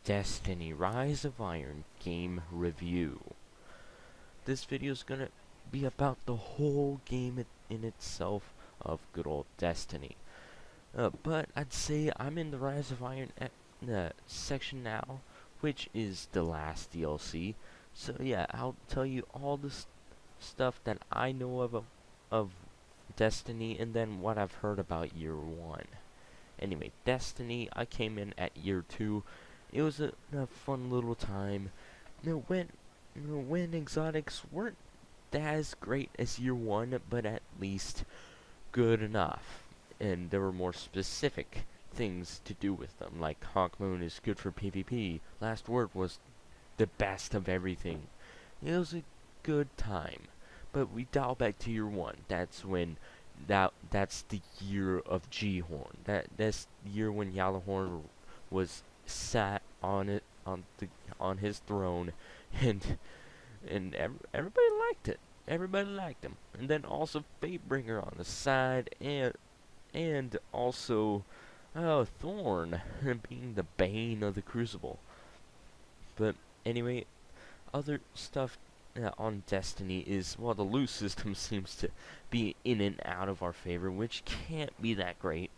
Destiny Rise of Iron game review. This video is gonna be about the whole game in itself of good old Destiny. But I'd say I'm in the Rise of Iron section now, which is the last DLC. So yeah, I'll tell you all the stuff that I know of Destiny, and then what I've heard about year 1. Anyway, Destiny, I came in at year 2. It was a fun little time. When exotics weren't as great as year 1, but at least good enough. And there were more specific things to do with them, like Hawkmoon is good for PvP. Last Word was the best of everything. It was a good time. But we dial back to year 1. That's when that's the year of G-Horn. That's the year when Yellowhorn was sat on his throne, and everybody liked it. Everybody liked him. And then also Fatebringer on the side, and also Thorn being the bane of the Crucible. But anyway, other stuff on Destiny is, well, the loot system seems to be in and out of our favor, which can't be that great.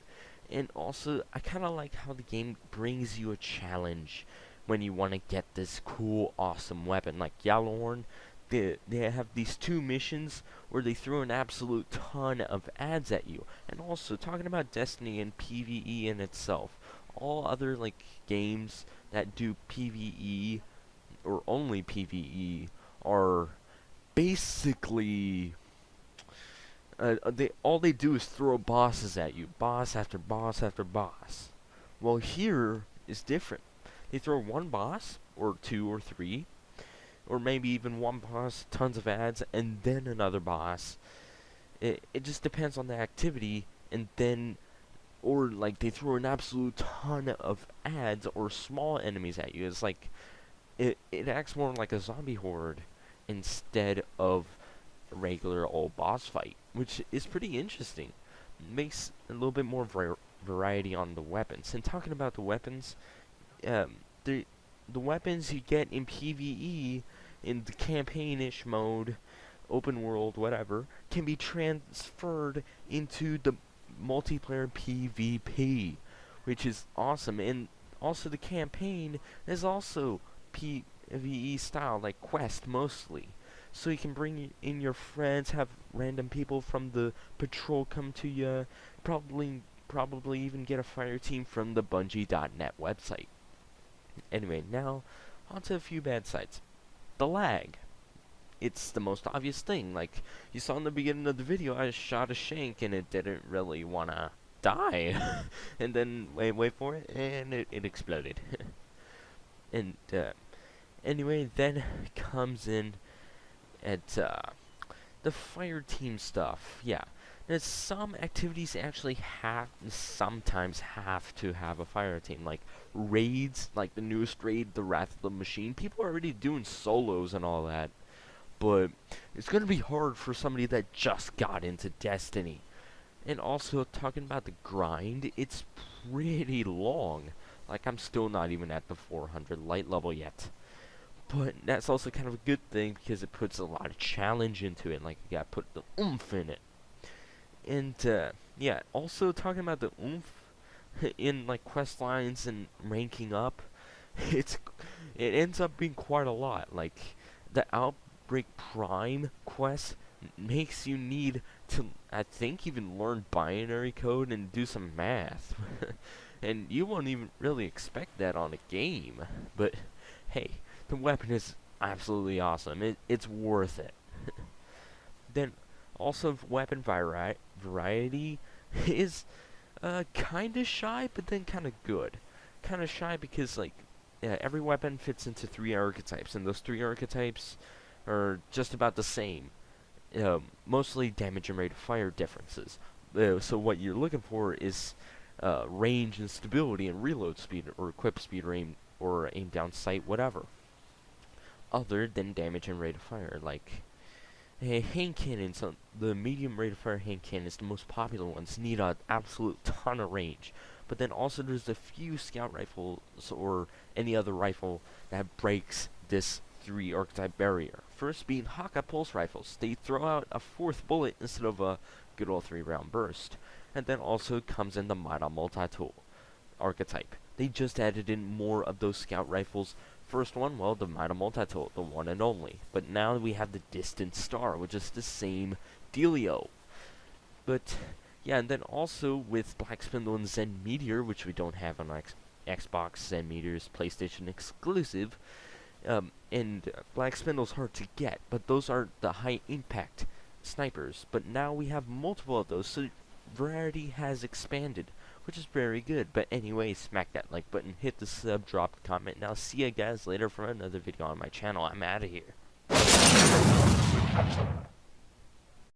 And also, I kind of like how the game brings you a challenge when you want to get this cool, awesome weapon. Like Yellowhorn, they have these 2 missions where they throw an absolute ton of ads at you. And also, talking about Destiny and PvE in itself, all other like games that do PvE or only PvE are basically all they do is throw bosses at you, boss after boss after boss. Well, here is different. They throw one boss, or 2 or 3, or maybe even one boss, tons of ads, and then another boss. It just depends on the activity, and then, or like they throw an absolute ton of ads or small enemies at you. It's like it acts more like a zombie horde instead of a regular old boss fight, which is pretty interesting. Makes a little bit more variety on the weapons. And talking about the weapons, the weapons you get in PvE in the campaign-ish mode, open world, whatever, can be transferred into the multiplayer PvP, which is awesome. And also the campaign is also PvE style, like quest mostly. So you can bring in your friends, have random people from the patrol come to you, probably even get a fire team from the Bungie.net website. Anyway, now onto a few bad sides. The lag. It's the most obvious thing. Like you saw in the beginning of the video, I shot a shank and it didn't really wanna die. And then wait for it, and it exploded. And anyway, then comes in at the fire team stuff. Yeah, there's some activities actually sometimes have to have a fire team, like raids, like the newest raid, the Wrath of the Machine. People are already doing solos and all that, but it's gonna be hard for somebody that just got into Destiny. And also, talking about the grind, it's pretty long. Like, I'm still not even at the 400 light level yet. But that's also kind of a good thing because it puts a lot of challenge into it. Like, you gotta put the oomph in it. And, yeah, also talking about the oomph in, like, quest lines and ranking up, it ends up being quite a lot. Like, the Outbreak Prime quest makes you need to, I think, even learn binary code and do some math. And you won't even really expect that on a game. But, hey, the weapon is absolutely awesome. It's worth it. Then, also, weapon variety is kind of shy, but then kind of good. Kind of shy because, like, every weapon fits into 3 archetypes, and those 3 archetypes are just about the same. Mostly damage and rate of fire differences. So what you're looking for is range and stability and reload speed, or equip speed, or aim down sight, whatever. Other than damage and rate of fire, like hand cannons. The medium rate of fire hand cannons, the most popular ones, need an absolute ton of range, But then also there's a few scout rifles or any other rifle that breaks this 3 archetype barrier. First being Hawkeye pulse rifles. They throw out a 4th bullet instead of a good old 3-round burst. And then also comes in the Mida multi-tool archetype. They just added in more of those scout rifles. First one, well, the Mida multi-tool, the one and only. But now we have the Distant Star, which is the same dealio. But yeah, and then also with Black Spindle and Zen Meteor, which we don't have on Xbox. Zen Meteor is PlayStation exclusive. And Black Spindle's hard to get, but those are the high impact snipers. But now we have multiple of those, so variety has expanded, which is very good. But anyway, smack that like button, hit the sub, drop a comment. Now see you guys later for another video on my channel. I'm out of here.